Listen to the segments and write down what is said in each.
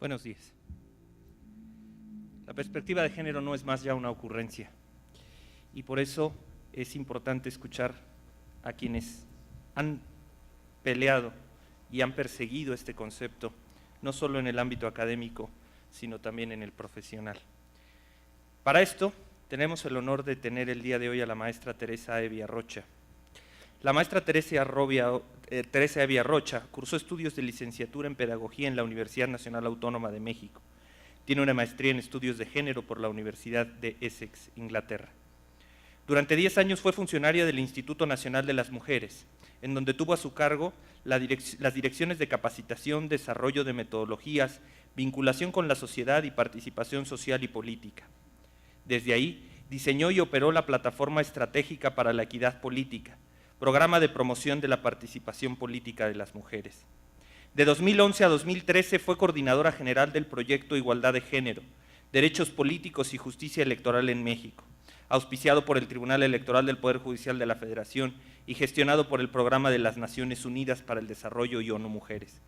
Buenos días. La perspectiva de género no es más ya una ocurrencia y por eso es importante escuchar a quienes han peleado y han perseguido este concepto, no solo en el ámbito académico, sino también en el profesional. Para esto tenemos el honor de tener el día de hoy a la maestra Teresa Evia Rocha. La maestra Teresa Evia Rocha cursó estudios de licenciatura en Pedagogía en la Universidad Nacional Autónoma de México. Tiene una maestría en Estudios de Género por la Universidad de Essex, Inglaterra. Durante 10 años fue funcionaria del Instituto Nacional de las Mujeres, en donde tuvo a su cargo las direcciones de capacitación, desarrollo de metodologías, vinculación con la sociedad y participación social y política. Desde ahí, diseñó y operó la Plataforma Estratégica para la Equidad Política, programa de promoción de la participación política de las mujeres. De 2011 a 2013 fue coordinadora general del proyecto Igualdad de Género, Derechos Políticos y Justicia Electoral en México, auspiciado por el Tribunal Electoral del Poder Judicial de la Federación y gestionado por el Programa de las Naciones Unidas para el Desarrollo y ONU Mujeres.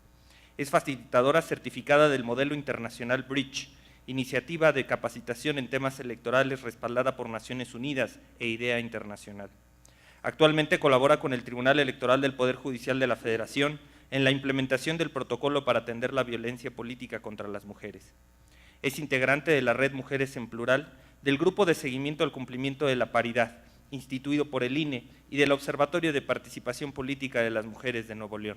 Es facilitadora certificada del Modelo Internacional Bridge, iniciativa de capacitación en temas electorales respaldada por Naciones Unidas e IDEA Internacional. Actualmente colabora con el Tribunal Electoral del Poder Judicial de la Federación en la implementación del protocolo para atender la violencia política contra las mujeres. Es integrante de la Red Mujeres en Plural, del Grupo de Seguimiento al Cumplimiento de la Paridad, instituido por el INE, y del Observatorio de Participación Política de las Mujeres de Nuevo León.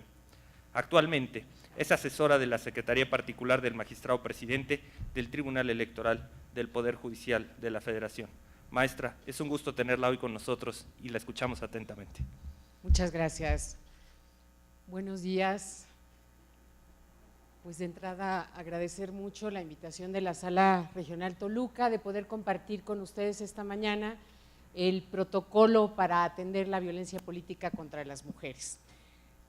Actualmente es asesora de la Secretaría Particular del Magistrado Presidente del Tribunal Electoral del Poder Judicial de la Federación. Maestra, es un gusto tenerla hoy con nosotros y la escuchamos atentamente. Muchas gracias. Buenos días. Pues de entrada agradecer mucho la invitación de la Sala Regional Toluca de poder compartir con ustedes esta mañana el protocolo para atender la violencia política contra las mujeres.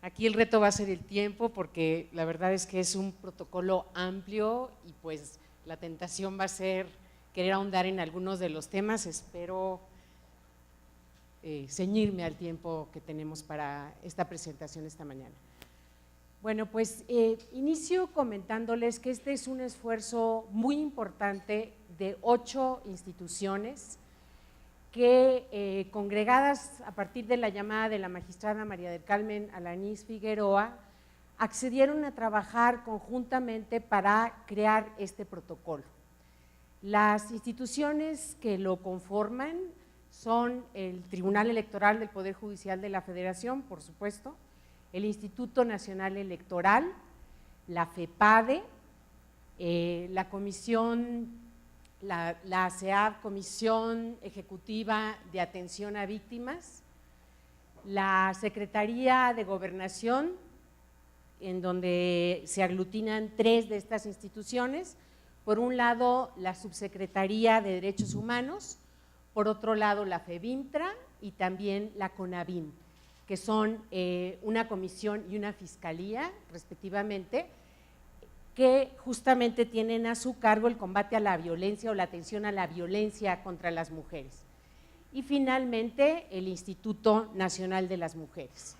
Aquí el reto va a ser el tiempo porque la verdad es que es un protocolo amplio y pues la tentación va a ser querer ahondar en algunos de los temas. Espero ceñirme al tiempo que tenemos para esta presentación esta mañana. Bueno, pues inicio comentándoles que este es un esfuerzo muy importante de 8 instituciones que congregadas a partir de la llamada de la magistrada María del Carmen Alanís Figueroa, accedieron a trabajar conjuntamente para crear este protocolo. Las instituciones que lo conforman son el Tribunal Electoral del Poder Judicial de la Federación, por supuesto, el Instituto Nacional Electoral, la FEPADE, la Comisión, la ASEAD, Comisión Ejecutiva de Atención a Víctimas, la Secretaría de Gobernación, en donde se aglutinan 3 de estas instituciones. Por un lado, la Subsecretaría de Derechos Humanos, por otro lado, la FEBIMTRA y también la CONAVIM, que son una comisión y una fiscalía, respectivamente, que justamente tienen a su cargo el combate a la violencia o la atención a la violencia contra las mujeres. Y finalmente, el Instituto Nacional de las Mujeres.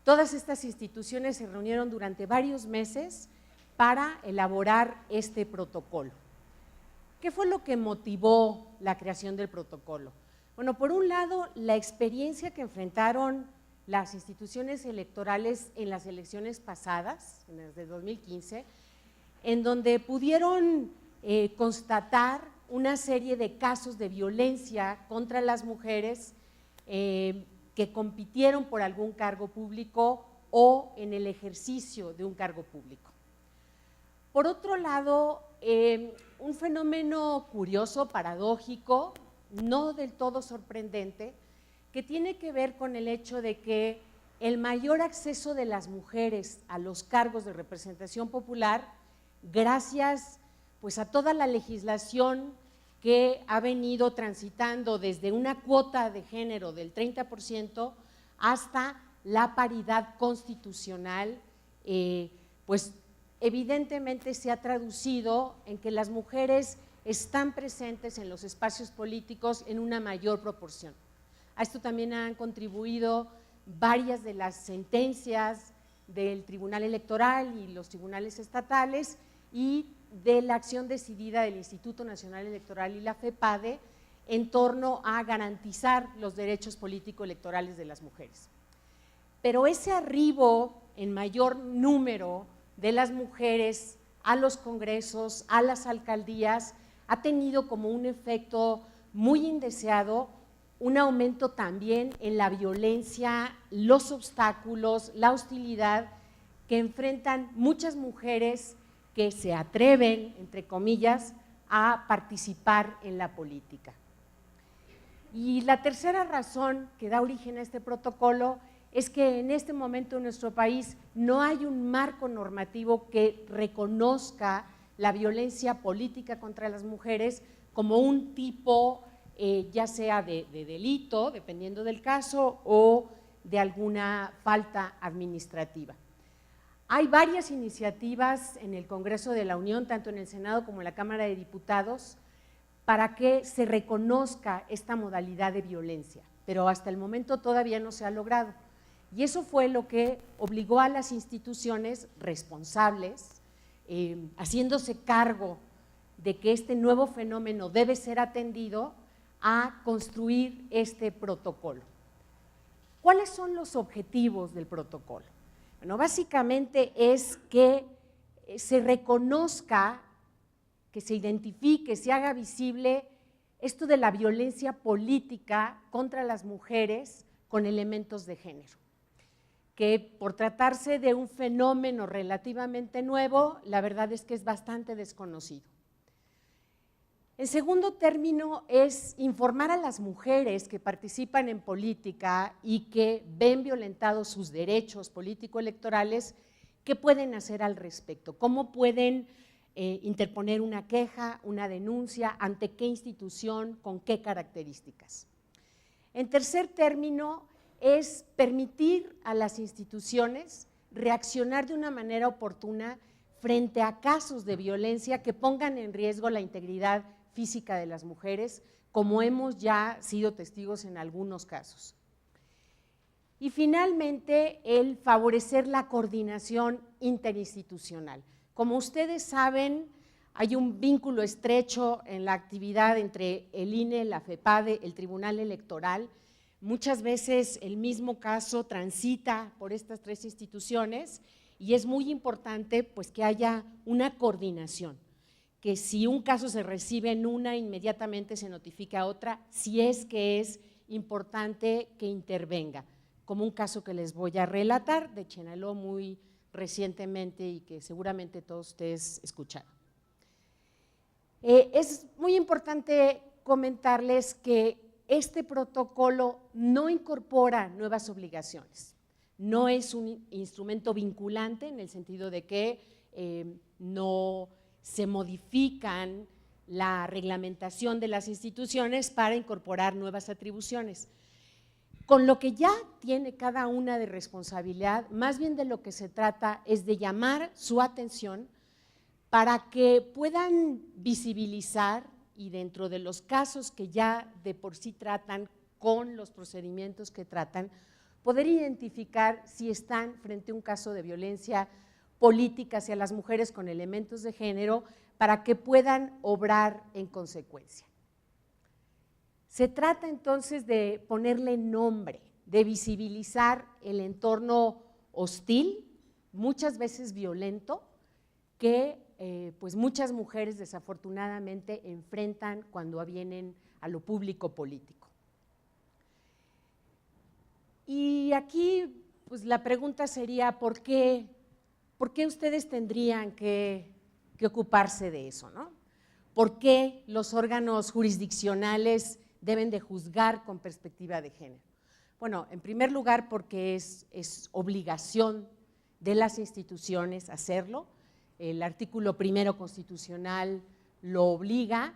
Todas estas instituciones se reunieron durante varios meses para elaborar este protocolo. ¿Qué fue lo que motivó la creación del protocolo? Bueno, por un lado, la experiencia que enfrentaron las instituciones electorales en las elecciones pasadas, en las de 2015, en donde pudieron constatar una serie de casos de violencia contra las mujeres que compitieron por algún cargo público o en el ejercicio de un cargo público. Por otro lado, un fenómeno curioso, paradójico, no del todo sorprendente, que tiene que ver con el hecho de que el mayor acceso de las mujeres a los cargos de representación popular, gracias pues a toda la legislación que ha venido transitando desde una cuota de género del 30% hasta la paridad constitucional, pues evidentemente se ha traducido en que las mujeres están presentes en los espacios políticos en una mayor proporción. A esto también han contribuido varias de las sentencias del Tribunal Electoral y los tribunales estatales, y de la acción decidida del Instituto Nacional Electoral y la FEPADE en torno a garantizar los derechos político-electorales de las mujeres. Pero ese arribo en mayor número de las mujeres a los congresos, a las alcaldías, ha tenido como un efecto muy indeseado un aumento también en la violencia, los obstáculos, la hostilidad que enfrentan muchas mujeres que se atreven, entre comillas, a participar en la política. Y la tercera razón que da origen a este protocolo es que en este momento en nuestro país no hay un marco normativo que reconozca la violencia política contra las mujeres como un tipo ya sea de delito, dependiendo del caso, o de alguna falta administrativa. Hay varias iniciativas en el Congreso de la Unión, tanto en el Senado como en la Cámara de Diputados, para que se reconozca esta modalidad de violencia, pero hasta el momento todavía no se ha logrado. Y eso fue lo que obligó a las instituciones responsables, haciéndose cargo de que este nuevo fenómeno debe ser atendido, a construir este protocolo. ¿Cuáles son los objetivos del protocolo? Bueno, básicamente es que se reconozca, que se identifique, se haga visible esto de la violencia política contra las mujeres con elementos de género, que por tratarse de un fenómeno relativamente nuevo, la verdad es que es bastante desconocido. En segundo término es informar a las mujeres que participan en política y que ven violentados sus derechos político-electorales, qué pueden hacer al respecto, cómo pueden interponer una queja, una denuncia, ante qué institución, con qué características. En tercer término es permitir a las instituciones reaccionar de una manera oportuna frente a casos de violencia que pongan en riesgo la integridad física de las mujeres, como hemos ya sido testigos en algunos casos. Y finalmente, el favorecer la coordinación interinstitucional. Como ustedes saben, hay un vínculo estrecho en la actividad entre el INE, la FEPADE, el Tribunal Electoral. Muchas veces el mismo caso transita por estas tres instituciones y es muy importante pues, que haya una coordinación, que si un caso se recibe en una, inmediatamente se notifica a otra, si es que es importante que intervenga, como un caso que les voy a relatar de Chenaló muy recientemente y que seguramente todos ustedes escucharon. Es muy importante comentarles que este protocolo no incorpora nuevas obligaciones, no es un instrumento vinculante en el sentido de que no se modifican la reglamentación de las instituciones para incorporar nuevas atribuciones. Con lo que ya tiene cada una de responsabilidad, más bien de lo que se trata es de llamar su atención para que puedan visibilizar y dentro de los casos que ya de por sí tratan con los procedimientos que tratan, poder identificar si están frente a un caso de violencia política hacia las mujeres con elementos de género para que puedan obrar en consecuencia. Se trata entonces de ponerle nombre, de visibilizar el entorno hostil, muchas veces violento, que pues muchas mujeres desafortunadamente enfrentan cuando vienen a lo público político. Y aquí pues la pregunta sería, ¿por qué ustedes tendrían que ocuparse de eso, ¿no? ¿Por qué los órganos jurisdiccionales deben de juzgar con perspectiva de género? Bueno, en primer lugar porque es obligación de las instituciones hacerlo, el artículo primero constitucional lo obliga,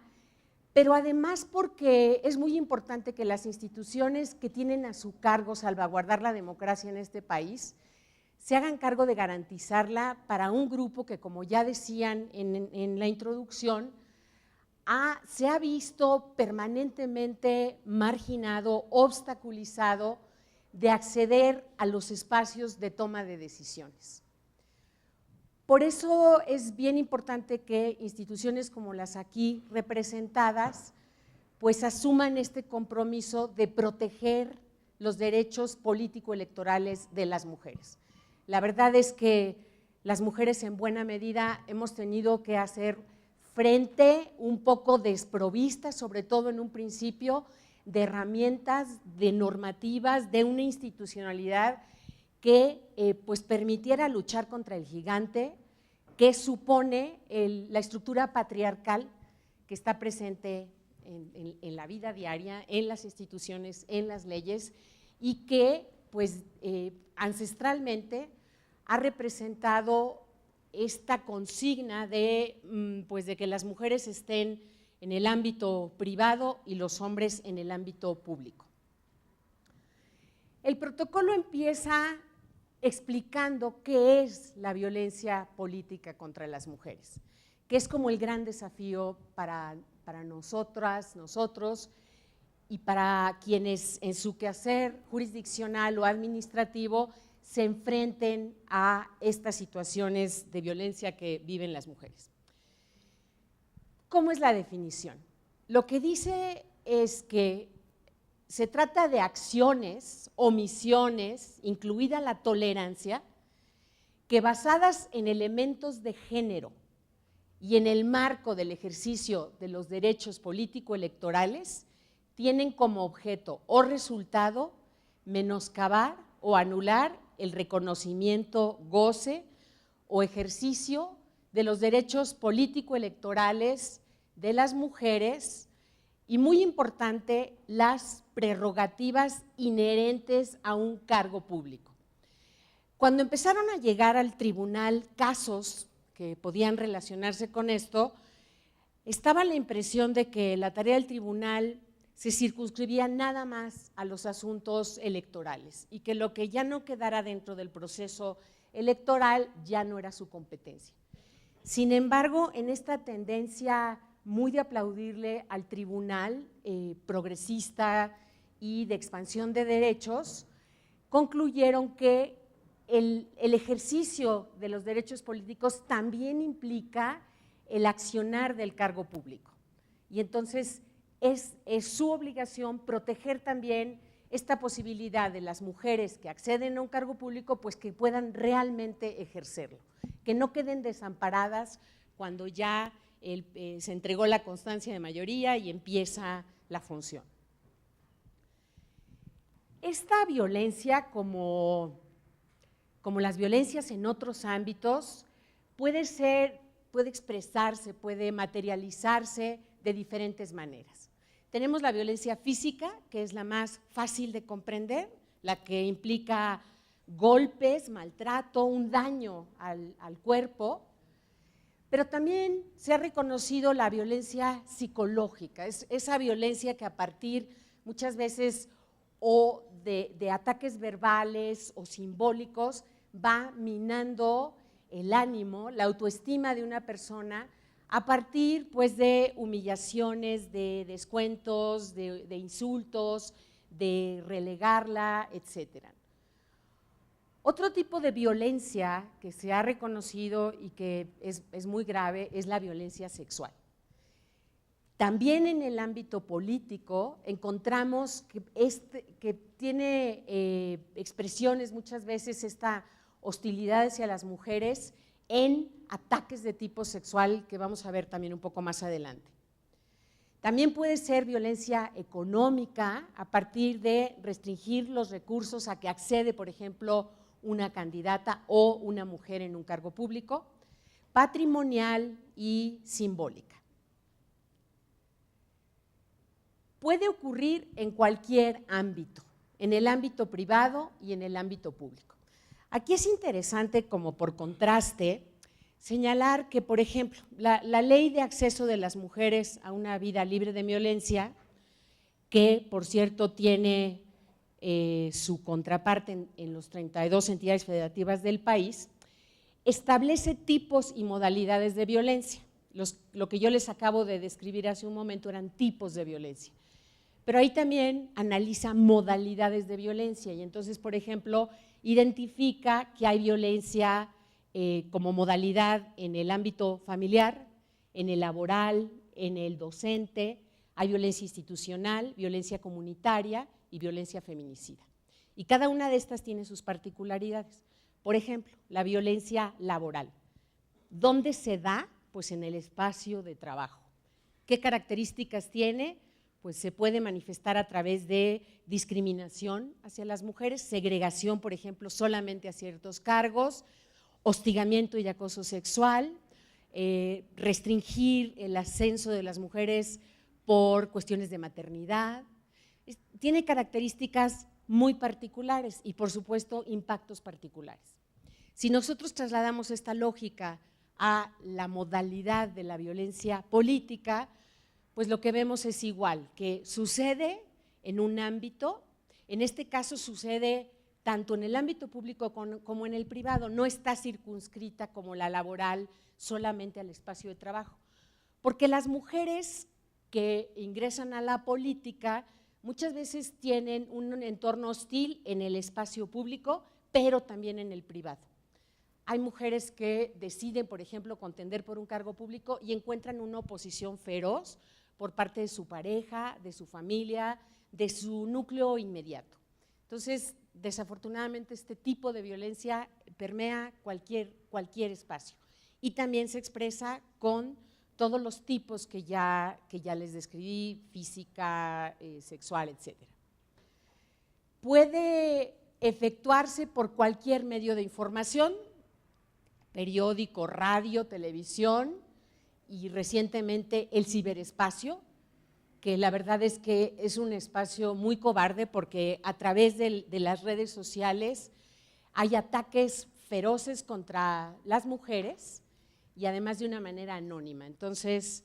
pero además porque es muy importante que las instituciones que tienen a su cargo salvaguardar la democracia en este país se hagan cargo de garantizarla para un grupo que, como ya decían en la introducción, se ha visto permanentemente marginado, obstaculizado de acceder a los espacios de toma de decisiones. Por eso es bien importante que instituciones como las aquí representadas pues asuman este compromiso de proteger los derechos político-electorales de las mujeres. La verdad es que las mujeres en buena medida hemos tenido que hacer frente un poco desprovistas, sobre todo en un principio, de herramientas, de normativas, de una institucionalidad que pues permitiera luchar contra el gigante que supone la estructura patriarcal que está presente en la vida diaria, en las instituciones, en las leyes, y que pues ancestralmente ha representado esta consigna de, pues, de que las mujeres estén en el ámbito privado y los hombres en el ámbito público. El protocolo empieza explicando qué es la violencia política contra las mujeres, que es como el gran desafío para nosotras, nosotros y para quienes en su quehacer jurisdiccional o administrativo se enfrenten a estas situaciones de violencia que viven las mujeres. ¿Cómo es la definición? Lo que dice es que se trata de acciones, omisiones, incluida la tolerancia, que basadas en elementos de género y en el marco del ejercicio de los derechos político-electorales tienen como objeto o resultado menoscabar o anular el reconocimiento, goce o ejercicio de los derechos político-electorales de las mujeres y, muy importante, las prerrogativas inherentes a un cargo público. Cuando empezaron a llegar al tribunal casos que podían relacionarse con esto, estaba la impresión de que la tarea del tribunal se circunscribía nada más a los asuntos electorales y que lo que ya no quedara dentro del proceso electoral ya no era su competencia. Sin embargo, en esta tendencia muy de aplaudirle al tribunal progresista y de expansión de derechos, concluyeron que el ejercicio de los derechos políticos también implica el accionar del cargo público. Y entonces es su obligación proteger también esta posibilidad de las mujeres que acceden a un cargo público, pues que puedan realmente ejercerlo, que no queden desamparadas cuando ya se entregó la constancia de mayoría y empieza la función. Esta violencia, como las violencias en otros ámbitos, puede expresarse, puede materializarse de diferentes maneras. Tenemos la violencia física, que es la más fácil de comprender, la que implica golpes, maltrato, un daño al cuerpo, pero también se ha reconocido la violencia psicológica, es esa violencia que a partir muchas veces o de ataques verbales o simbólicos va minando el ánimo, la autoestima de una persona a partir pues de humillaciones, de descuentos, de insultos, de relegarla, etcétera. Otro tipo de violencia que se ha reconocido y que es muy grave es la violencia sexual. También en el ámbito político encontramos que tiene expresiones muchas veces esta hostilidad hacia las mujeres en ataques de tipo sexual que vamos a ver también un poco más adelante. También puede ser violencia económica a partir de restringir los recursos a que accede, por ejemplo, una candidata o una mujer en un cargo público, patrimonial y simbólica. Puede ocurrir en cualquier ámbito, en el ámbito privado y en el ámbito público. Aquí es interesante, como por contraste, señalar que, por ejemplo, la ley de acceso de las mujeres a una vida libre de violencia, que por cierto tiene su contraparte en los 32 entidades federativas del país, establece tipos y modalidades de violencia. Lo que yo les acabo de describir hace un momento eran tipos de violencia, pero ahí también analiza modalidades de violencia y entonces, por ejemplo, identifica que hay violencia como modalidad en el ámbito familiar, en el laboral, en el docente, hay violencia institucional, violencia comunitaria y violencia feminicida. Y cada una de estas tiene sus particularidades. Por ejemplo, la violencia laboral. ¿Dónde se da? Pues en el espacio de trabajo. ¿Qué características tiene? Pues se puede manifestar a través de discriminación hacia las mujeres, segregación, por ejemplo, solamente a ciertos cargos, hostigamiento y acoso sexual, restringir el ascenso de las mujeres por cuestiones de maternidad. Tiene características muy particulares y, por supuesto, impactos particulares. Si nosotros trasladamos esta lógica a la modalidad de la violencia política, pues lo que vemos es igual, que sucede en un ámbito, en este caso sucede tanto en el ámbito público como en el privado, no está circunscrita como la laboral solamente al espacio de trabajo, porque las mujeres que ingresan a la política muchas veces tienen un entorno hostil en el espacio público, pero también en el privado. Hay mujeres que deciden, por ejemplo, contender por un cargo público y encuentran una oposición feroz por parte de su pareja, de su familia, de su núcleo inmediato. Entonces, desafortunadamente, este tipo de violencia permea cualquier espacio y también se expresa con todos los tipos que ya les describí, física, sexual, etcétera. Puede efectuarse por cualquier medio de información, periódico, radio, televisión y recientemente el ciberespacio, que la verdad es que es un espacio muy cobarde porque a través de las redes sociales hay ataques feroces contra las mujeres y además de una manera anónima. Entonces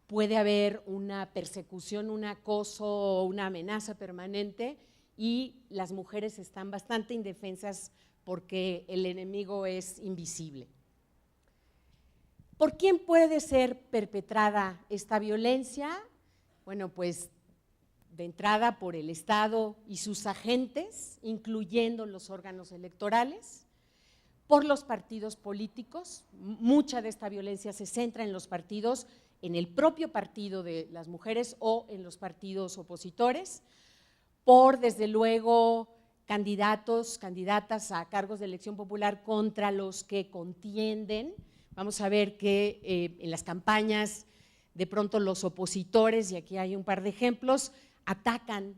puede haber una persecución, un acoso, una amenaza permanente y las mujeres están bastante indefensas porque el enemigo es invisible. ¿Por quién puede ser perpetrada esta violencia? Bueno, pues de entrada por el Estado y sus agentes, incluyendo los órganos electorales, por los partidos políticos. Mucha de esta violencia se centra en los partidos, en el propio partido de las mujeres o en los partidos opositores, por desde luego candidatos, candidatas a cargos de elección popular contra los que contienden. Vamos a ver que en las campañas de pronto los opositores, y aquí hay un par de ejemplos, atacan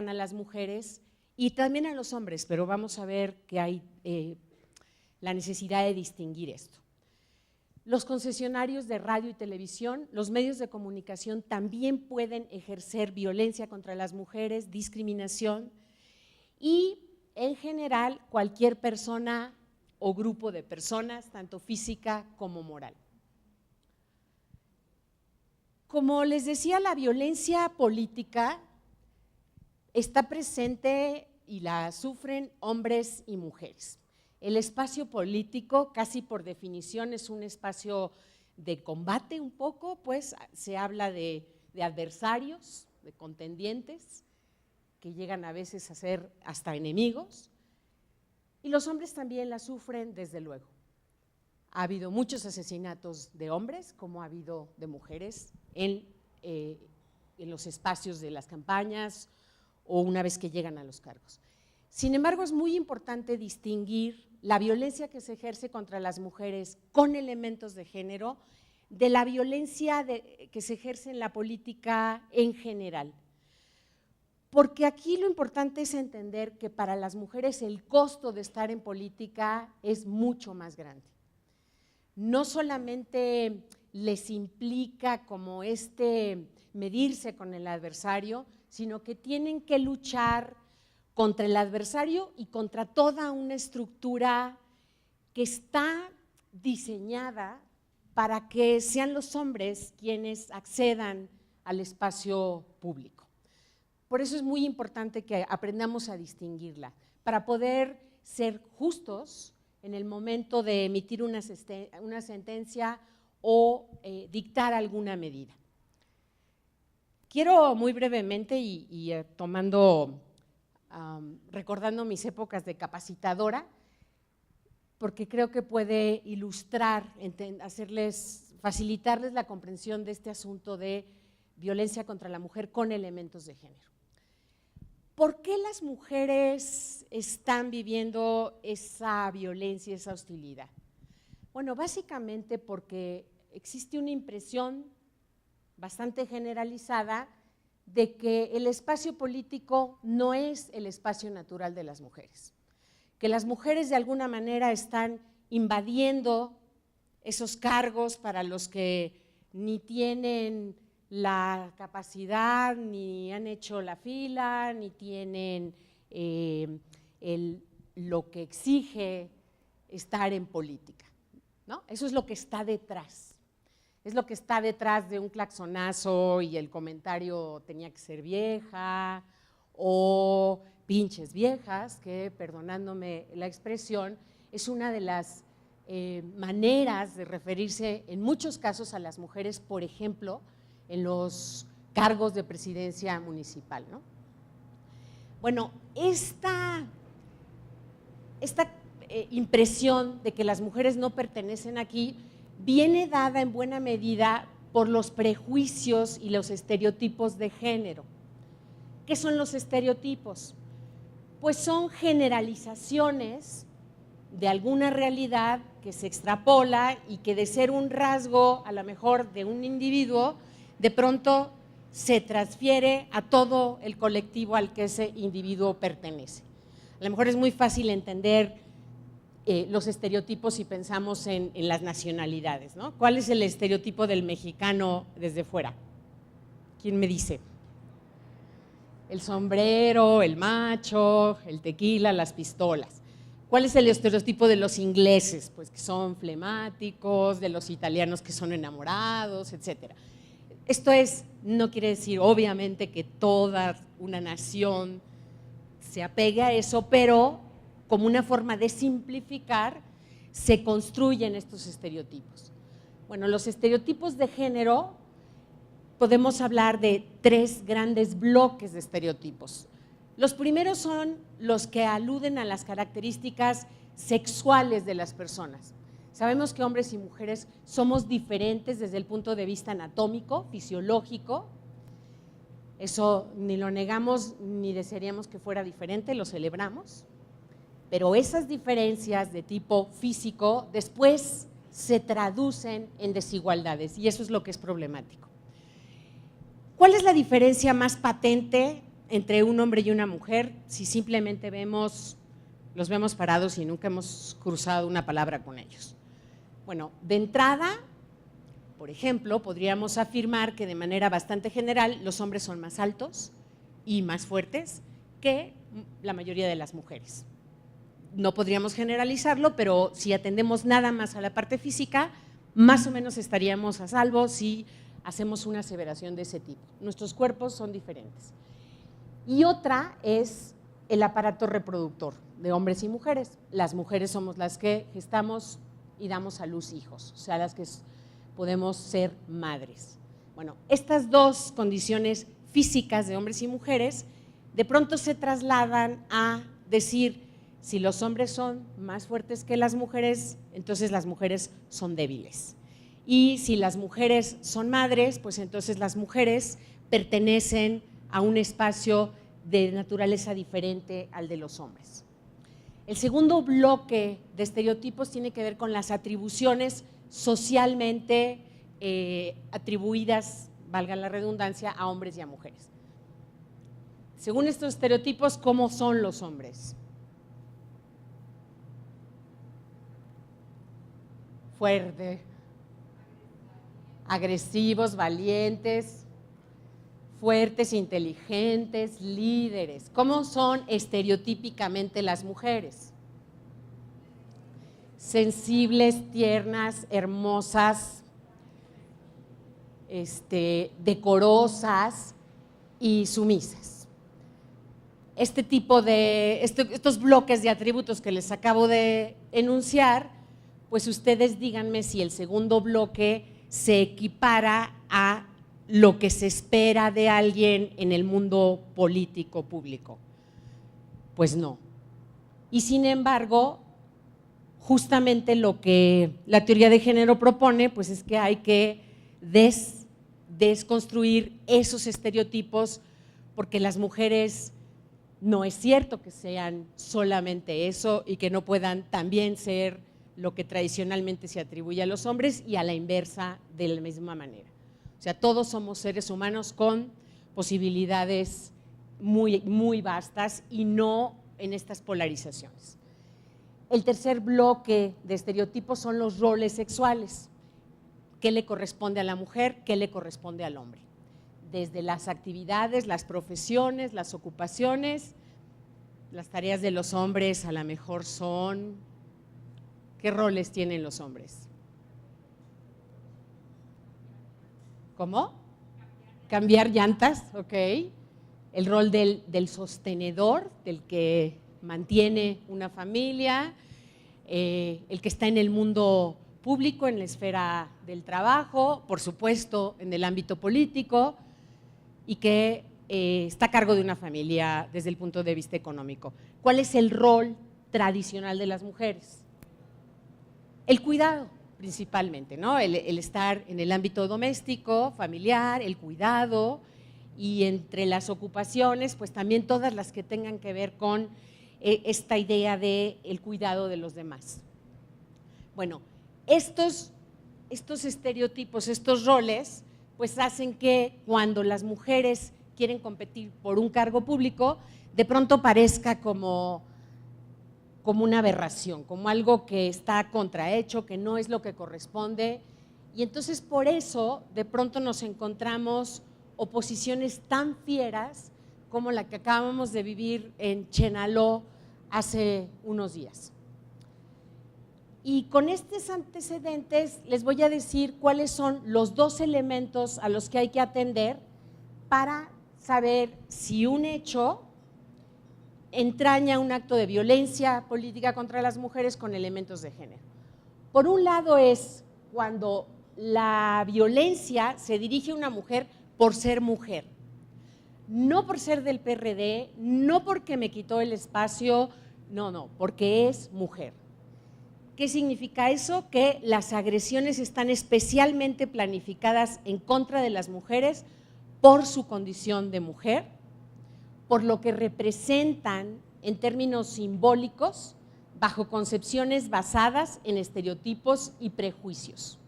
a las mujeres y también a los hombres, pero vamos a ver que hay la necesidad de distinguir esto. Los concesionarios de radio y televisión, los medios de comunicación también pueden ejercer violencia contra las mujeres, discriminación y en general cualquier persona o grupo de personas, tanto física como moral. Como les decía, la violencia política está presente y la sufren hombres y mujeres. El espacio político, casi por definición, es un espacio de combate un poco, pues se habla de adversarios, de contendientes, que llegan a veces a ser hasta enemigos, y los hombres también la sufren, desde luego. Ha habido muchos asesinatos de hombres, como ha habido de mujeres, en los espacios de las campañas o una vez que llegan a los cargos. Sin embargo, es muy importante distinguir la violencia que se ejerce contra las mujeres con elementos de género de la violencia que se ejerce en la política en general. Porque aquí lo importante es entender que para las mujeres el costo de estar en política es mucho más grande. No solamente les implica como medirse con el adversario, sino que tienen que luchar contra el adversario y contra toda una estructura que está diseñada para que sean los hombres quienes accedan al espacio público. Por eso es muy importante que aprendamos a distinguirla, para poder ser justos en el momento de emitir una sentencia o dictar alguna medida. Quiero muy brevemente y recordando mis épocas de capacitadora, porque creo que puede ilustrar, facilitarles la comprensión de este asunto de violencia contra la mujer con elementos de género. ¿Por qué las mujeres están viviendo esa violencia, esa hostilidad? Bueno, básicamente porque existe una impresión bastante generalizada de que el espacio político no es el espacio natural de las mujeres, que las mujeres de alguna manera están invadiendo esos cargos para los que ni tienen la capacidad, ni han hecho la fila, ni tienen lo que exige estar en política, ¿no? Eso es lo que está detrás. Es lo que está detrás de un claxonazo y el comentario tenía que ser vieja, o pinches viejas, que, perdonándome la expresión, es una de las maneras de referirse en muchos casos a las mujeres, por ejemplo, en los cargos de presidencia municipal, ¿no? Bueno, esta impresión de que las mujeres no pertenecen aquí viene dada en buena medida por los prejuicios y los estereotipos de género. ¿Qué son los estereotipos? Pues son generalizaciones de alguna realidad que se extrapola y que de ser un rasgo a lo mejor de un individuo, de pronto se transfiere a todo el colectivo al que ese individuo pertenece. A lo mejor es muy fácil entender los estereotipos si pensamos en las nacionalidades, ¿no? ¿Cuál es el estereotipo del mexicano desde fuera? ¿Quién me dice? El sombrero, el macho, el tequila, las pistolas. ¿Cuál es el estereotipo de los ingleses? Pues que son flemáticos, de los italianos que son enamorados, etcétera. Esto no quiere decir obviamente que toda una nación se apegue a eso, pero como una forma de simplificar, se construyen estos estereotipos. Bueno, los estereotipos de género, podemos hablar de 3 grandes bloques de estereotipos. Los primeros son los que aluden a las características sexuales de las personas. Sabemos que hombres y mujeres somos diferentes desde el punto de vista anatómico, fisiológico. Eso ni lo negamos ni desearíamos que fuera diferente, lo celebramos. Pero esas diferencias de tipo físico después se traducen en desigualdades y eso es lo que es problemático. ¿Cuál es la diferencia más patente entre un hombre y una mujer si simplemente los vemos parados y nunca hemos cruzado una palabra con ellos? Bueno, de entrada, por ejemplo, podríamos afirmar que de manera bastante general los hombres son más altos y más fuertes que la mayoría de las mujeres. No podríamos generalizarlo, pero si atendemos nada más a la parte física, más o menos estaríamos a salvo si hacemos una aseveración de ese tipo. Nuestros cuerpos son diferentes. Y otra es el aparato reproductor de hombres y mujeres. Las mujeres somos las que gestamos y damos a luz hijos, o sea, las que podemos ser madres. Bueno, estas 2 condiciones físicas de hombres y mujeres de pronto se trasladan a decir, si los hombres son más fuertes que las mujeres, entonces las mujeres son débiles. Y si las mujeres son madres, pues entonces las mujeres pertenecen a un espacio de naturaleza diferente al de los hombres. El segundo bloque de estereotipos tiene que ver con las atribuciones socialmente atribuidas, valga la redundancia, a hombres y a mujeres. Según estos estereotipos, ¿cómo son los hombres? Fuerte, agresivos, valientes, fuertes, inteligentes, líderes. ¿Cómo son estereotípicamente las mujeres? Sensibles, tiernas, hermosas, decorosas y sumisas. Estos bloques de atributos que les acabo de enunciar, pues ustedes díganme si el segundo bloque se equipara a lo que se espera de alguien en el mundo político público. Pues no. Y sin embargo, justamente lo que la teoría de género propone, pues es que hay que desconstruir esos estereotipos, porque las mujeres no es cierto que sean solamente eso y que no puedan también ser lo que tradicionalmente se atribuye a los hombres, y a la inversa de la misma manera. O sea, todos somos seres humanos con posibilidades muy vastas y no en estas polarizaciones. El tercer bloque de estereotipos son los roles sexuales. ¿Qué le corresponde a la mujer? ¿Qué le corresponde al hombre? Desde las actividades, las profesiones, las ocupaciones, las tareas de los hombres a lo mejor son… ¿Qué roles tienen los hombres? ¿Cómo? Cambiar llantas, ok. El rol del sostenedor, del que mantiene una familia, el que está en el mundo público, en la esfera del trabajo, por supuesto en el ámbito político, y que está a cargo de una familia desde el punto de vista económico. ¿Cuál es el rol tradicional de las mujeres? El cuidado, principalmente, ¿no? El estar en el ámbito doméstico, familiar, el cuidado, y entre las ocupaciones, pues también todas las que tengan que ver con esta idea de el cuidado de los demás. Bueno, estos estereotipos, estos roles, pues hacen que cuando las mujeres quieren competir por un cargo público, de pronto parezca como una aberración, como algo que está contrahecho, que no es lo que corresponde, y entonces por eso de pronto nos encontramos oposiciones tan fieras como la que acabamos de vivir en Chenaló hace unos días. Y con estos antecedentes les voy a decir cuáles son los dos elementos a los que hay que atender para saber si un hecho entraña un acto de violencia política contra las mujeres con elementos de género. Por un lado es cuando la violencia se dirige a una mujer por ser mujer, no por ser del PRD, no porque me quitó el espacio, no, porque es mujer. ¿Qué significa eso? Que las agresiones están especialmente planificadas en contra de las mujeres por su condición de mujer, por lo que representan en términos simbólicos, bajo concepciones basadas en estereotipos y prejuicios.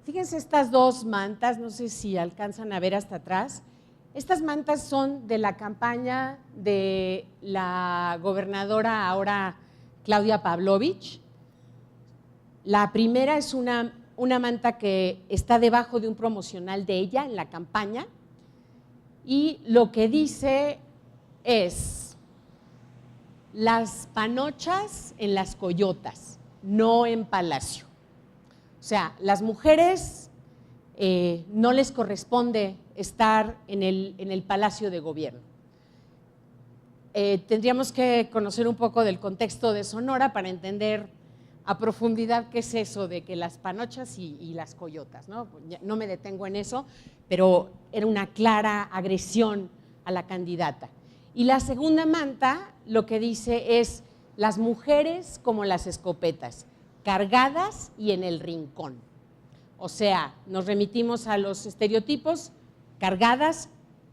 Fíjense estas dos mantas, no sé si alcanzan a ver hasta atrás. Estas mantas son de la campaña de la gobernadora ahora Claudia Pavlovich. La primera es una manta que está debajo de un promocional de ella en la campaña, y lo que dice es: las panochas en las coyotas, no en Palacio. O sea, las mujeres no les corresponde estar en el Palacio de Gobierno. Tendríamos que conocer un poco del contexto de Sonora para entender a profundidad qué es eso de que las panochas y las coyotas, ¿no? No me detengo en eso, pero era una clara agresión a la candidata. Y la segunda manta lo que dice es: las mujeres como las escopetas, cargadas y en el rincón. O sea, nos remitimos a los estereotipos. Cargadas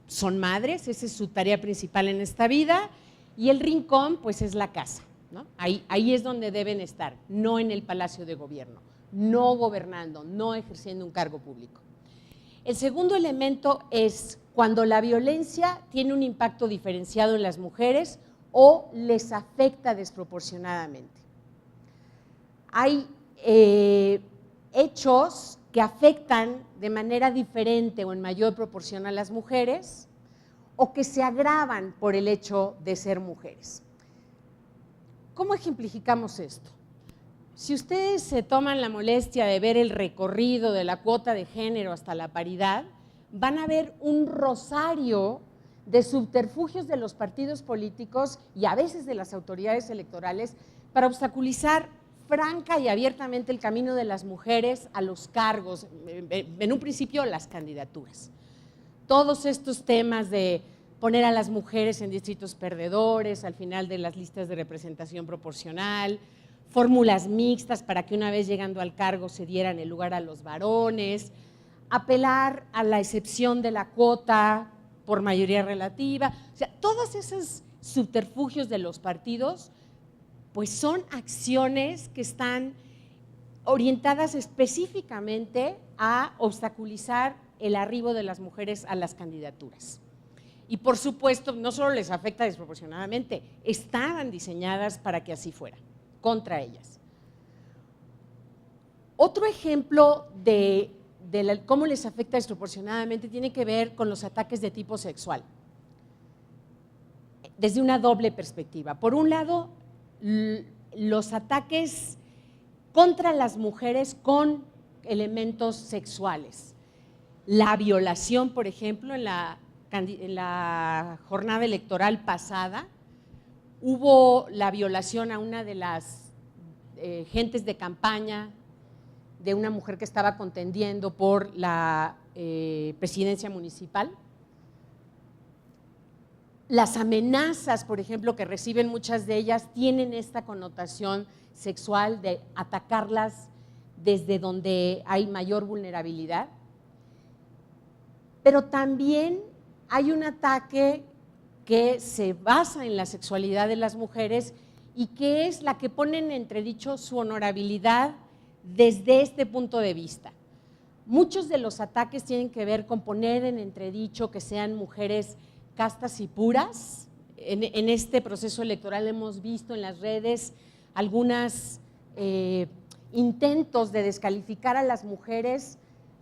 son madres, esa es su tarea principal en esta vida, y el rincón pues es la casa, ¿no? Ahí es donde deben estar, no en el Palacio de Gobierno, no gobernando, no ejerciendo un cargo público. El segundo elemento es cuando la violencia tiene un impacto diferenciado en las mujeres o les afecta desproporcionadamente. Hay hechos que afectan de manera diferente o en mayor proporción a las mujeres, o que se agravan por el hecho de ser mujeres. ¿Cómo ejemplificamos esto? Si ustedes se toman la molestia de ver el recorrido de la cuota de género hasta la paridad, van a ver un rosario de subterfugios de los partidos políticos y a veces de las autoridades electorales para obstaculizar franca y abiertamente el camino de las mujeres a los cargos, en un principio las candidaturas. Todos estos temas de poner a las mujeres en distritos perdedores al final de las listas de representación proporcional, fórmulas mixtas para que una vez llegando al cargo se dieran el lugar a los varones, apelar a la excepción de la cuota por mayoría relativa. O sea, todos esos subterfugios de los partidos pues son acciones que están orientadas específicamente a obstaculizar el arribo de las mujeres a las candidaturas. Y por supuesto, no solo les afecta desproporcionadamente, estaban diseñadas para que así fuera, contra ellas. Otro ejemplo de cómo les afecta desproporcionadamente tiene que ver con los ataques de tipo sexual, desde una doble perspectiva. Por un lado, los ataques contra las mujeres con elementos sexuales. La violación, por ejemplo, en la jornada electoral pasada, hubo la violación a una de las gentes de campaña de una mujer que estaba contendiendo por la presidencia municipal. Las amenazas, por ejemplo, que reciben muchas de ellas, tienen esta connotación sexual de atacarlas desde donde hay mayor vulnerabilidad. Pero también hay un ataque que se basa en la sexualidad de las mujeres y que es la que pone en entredicho su honorabilidad desde este punto de vista. Muchos de los ataques tienen que ver con poner en entredicho que sean mujeres castas y puras. En este proceso electoral hemos visto en las redes algunos intentos de descalificar a las mujeres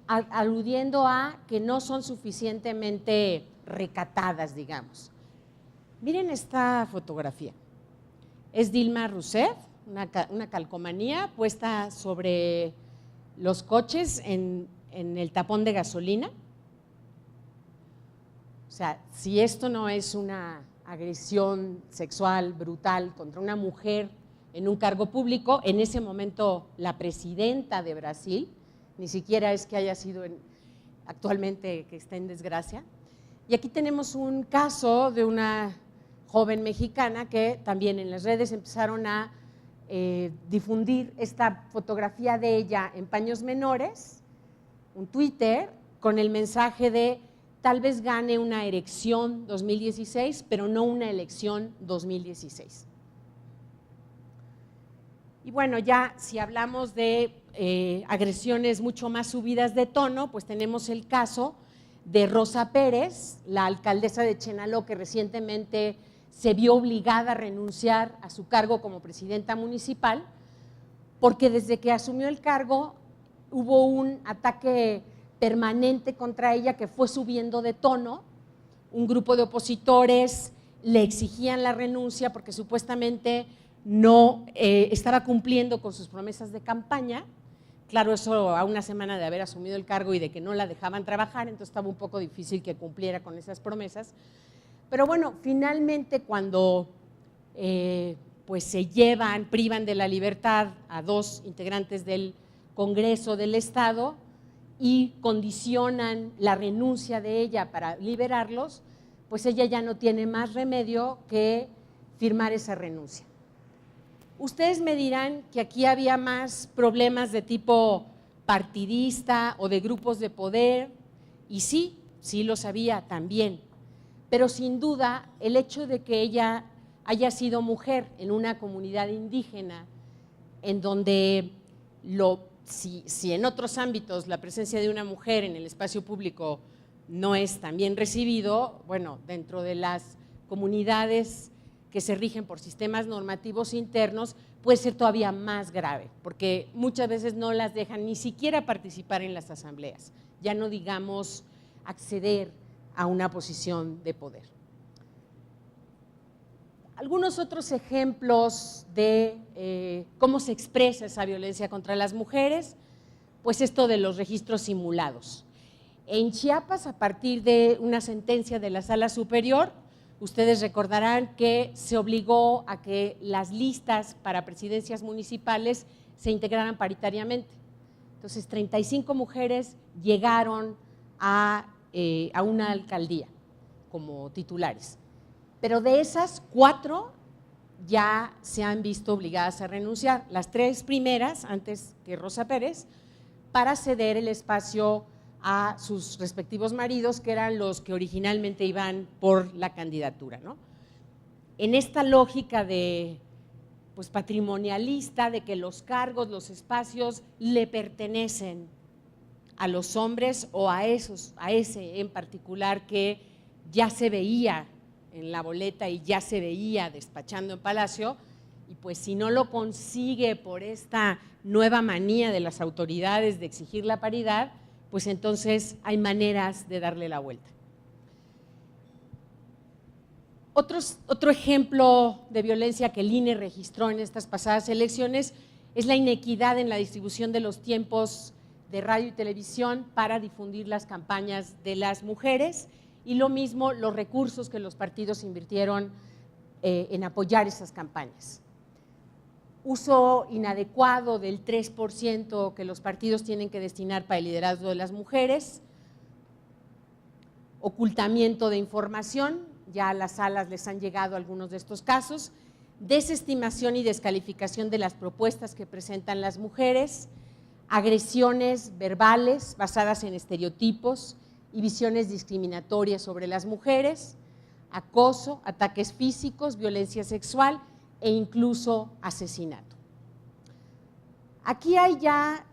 aludiendo a que no son suficientemente recatadas, digamos. Miren esta fotografía. Es Dilma Rousseff, una calcomanía puesta sobre los coches en el tapón de gasolina. O sea, si esto no es una agresión sexual brutal contra una mujer en un cargo público, en ese momento la presidenta de Brasil, ni siquiera es que haya sido actualmente que está en desgracia. Y aquí tenemos un caso de una joven mexicana que también en las redes empezaron a difundir esta fotografía de ella en paños menores, un Twitter con el mensaje de tal vez gane una elección 2016, pero no una elección 2016. Y bueno, ya si hablamos de agresiones mucho más subidas de tono, pues tenemos el caso de Rosa Pérez, la alcaldesa de Chenaló, que recientemente se vio obligada a renunciar a su cargo como presidenta municipal, porque desde que asumió el cargo hubo un ataque permanente contra ella que fue subiendo de tono. Un grupo de opositores le exigían la renuncia porque supuestamente no estaba cumpliendo con sus promesas de campaña. Claro, eso a una semana de haber asumido el cargo y de que no la dejaban trabajar, entonces estaba un poco difícil que cumpliera con esas promesas. Pero bueno, finalmente cuando pues se privan de la libertad a dos integrantes del Congreso del Estado y condicionan la renuncia de ella para liberarlos, pues ella ya no tiene más remedio que firmar esa renuncia. Ustedes me dirán que aquí había más problemas de tipo partidista o de grupos de poder, y sí los había también, pero sin duda el hecho de que ella haya sido mujer en una comunidad indígena, en donde si en otros ámbitos la presencia de una mujer en el espacio público no es tan bien recibido, bueno, dentro de las comunidades que se rigen por sistemas normativos internos, puede ser todavía más grave, porque muchas veces no las dejan ni siquiera participar en las asambleas, ya no digamos acceder a una posición de poder. Algunos otros ejemplos de cómo se expresa esa violencia contra las mujeres, pues esto de los registros simulados. En Chiapas, a partir de una sentencia de la Sala Superior, ustedes recordarán que se obligó a que las listas para presidencias municipales se integraran paritariamente. Entonces, 35 mujeres llegaron a una alcaldía como titulares, pero de esas 4 ya se han visto obligadas a renunciar, las 3 primeras, antes que Rosa Pérez, para ceder el espacio a sus respectivos maridos, que eran los que originalmente iban por la candidatura, ¿no? En esta lógica de pues patrimonialista, de que los cargos, los espacios le pertenecen a los hombres o a ese en particular que ya se veía en la boleta y ya se veía despachando en Palacio, y pues si no lo consigue por esta nueva manía de las autoridades de exigir la paridad, pues entonces hay maneras de darle la vuelta. Otro ejemplo de violencia que el INE registró en estas pasadas elecciones es la inequidad en la distribución de los tiempos de radio y televisión para difundir las campañas de las mujeres, y lo mismo los recursos que los partidos invirtieron en apoyar esas campañas. Uso inadecuado del 3% que los partidos tienen que destinar para el liderazgo de las mujeres, ocultamiento de información, ya a las salas les han llegado algunos de estos casos, desestimación y descalificación de las propuestas que presentan las mujeres, agresiones verbales basadas en estereotipos y visiones discriminatorias sobre las mujeres, acoso, ataques físicos, violencia sexual e incluso asesinato. Aquí hay ya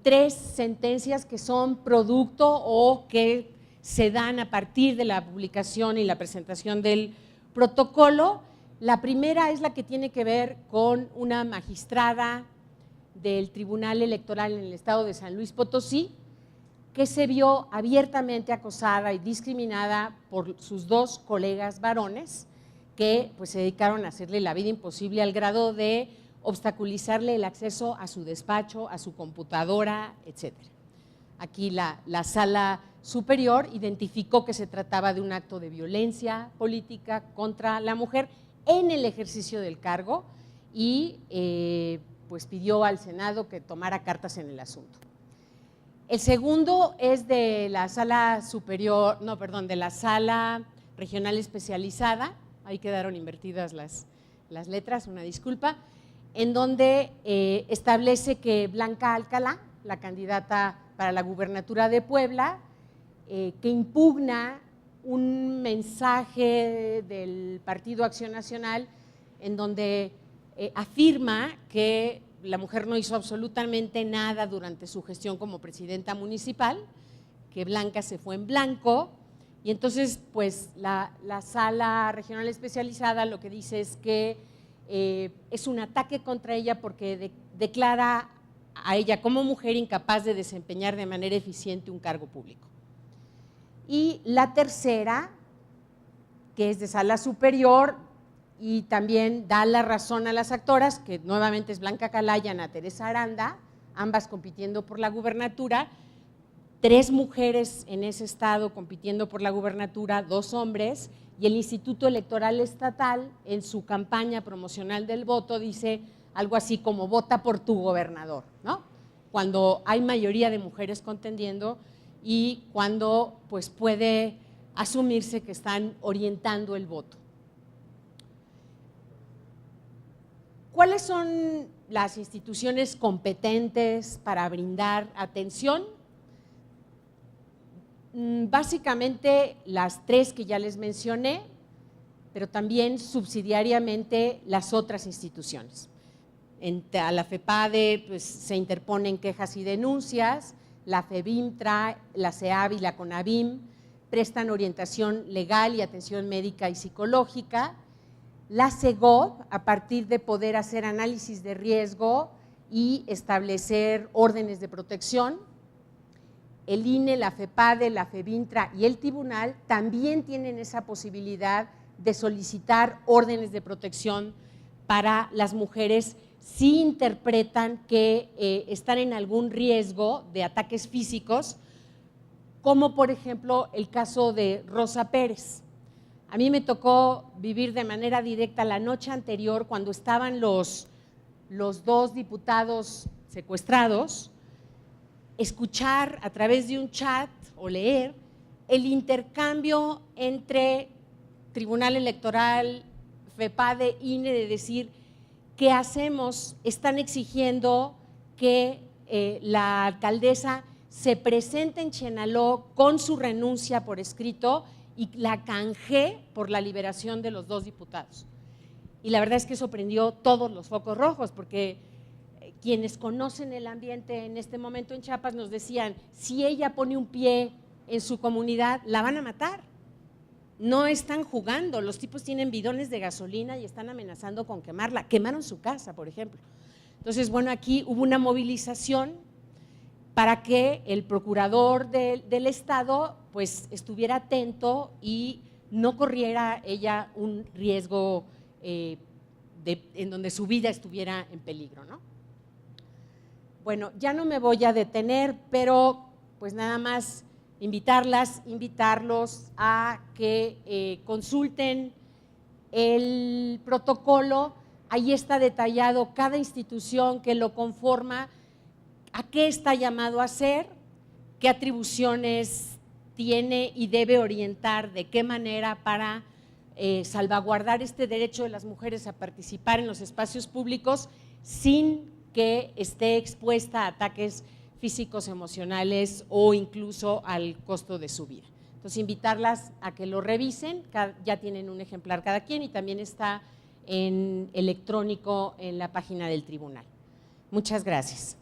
3 sentencias que son producto o que se dan a partir de la publicación y la presentación del protocolo. La primera es la que tiene que ver con una magistrada del Tribunal Electoral en el estado de San Luis Potosí, que se vio abiertamente acosada y discriminada por sus 2 colegas varones que pues, se dedicaron a hacerle la vida imposible al grado de obstaculizarle el acceso a su despacho, a su computadora, etcétera. Aquí la sala superior identificó que se trataba de un acto de violencia política contra la mujer en el ejercicio del cargo y pues pidió al Senado que tomara cartas en el asunto. El segundo es de la sala superior, no, perdón, de la sala regional especializada, ahí quedaron invertidas las letras, una disculpa, en donde establece que Blanca Alcalá, la candidata para la gubernatura de Puebla, que impugna un mensaje del Partido Acción Nacional en donde afirma que la mujer no hizo absolutamente nada durante su gestión como presidenta municipal, que Blanca se fue en blanco, y entonces pues la sala regional especializada lo que dice es que es un ataque contra ella porque declara a ella como mujer incapaz de desempeñar de manera eficiente un cargo público. Y la tercera, que es de sala superior y también da la razón a las actoras, que nuevamente es Blanca Alcalá y Ana Teresa Aranda, ambas compitiendo por la gubernatura, 3 mujeres en ese estado compitiendo por la gubernatura, 2 hombres, y el Instituto Electoral Estatal en su campaña promocional del voto dice algo así como vota por tu gobernador, ¿no? Cuando hay mayoría de mujeres contendiendo y cuando pues puede asumirse que están orientando el voto. ¿Cuáles son las instituciones competentes para brindar atención? Básicamente las 3 que ya les mencioné, pero también subsidiariamente las otras instituciones. A la FEPADE pues, se interponen quejas y denuncias, la FEBIMTRA, la CEAB y la CONAVIM prestan orientación legal y atención médica y psicológica. La CEGOV, a partir de poder hacer análisis de riesgo y establecer órdenes de protección. El INE, la FEPADE, la FEBIMTRA y el tribunal también tienen esa posibilidad de solicitar órdenes de protección para las mujeres si interpretan que están en algún riesgo de ataques físicos, como por ejemplo el caso de Rosa Pérez. A mí me tocó vivir de manera directa la noche anterior cuando estaban los 2 diputados secuestrados, escuchar a través de un chat o leer el intercambio entre Tribunal Electoral FEPADE, INE, de decir, ¿qué hacemos? Están exigiendo que la alcaldesa se presente en Chenaló con su renuncia por escrito y la canjee por la liberación de los 2 diputados. Y la verdad es que eso prendió todos los focos rojos, porque quienes conocen el ambiente en este momento en Chiapas nos decían, si ella pone un pie en su comunidad, la van a matar. No están jugando, los tipos tienen bidones de gasolina y están amenazando con quemarla. Quemaron su casa, por ejemplo. Entonces, bueno, aquí hubo una movilización para que el procurador del Estado pues estuviera atento y no corriera ella un riesgo en donde su vida estuviera en peligro, ¿no? Bueno, ya no me voy a detener, pero pues nada más invitarlos a que consulten el protocolo. Ahí está detallado cada institución que lo conforma, a qué está llamado a hacer, qué atribuciones tiene y debe orientar, de qué manera para salvaguardar este derecho de las mujeres a participar en los espacios públicos sin que esté expuesta a ataques físicos, emocionales o incluso al costo de su vida. Entonces, invitarlas a que lo revisen, ya tienen un ejemplar cada quien y también está en electrónico en la página del tribunal. Muchas gracias.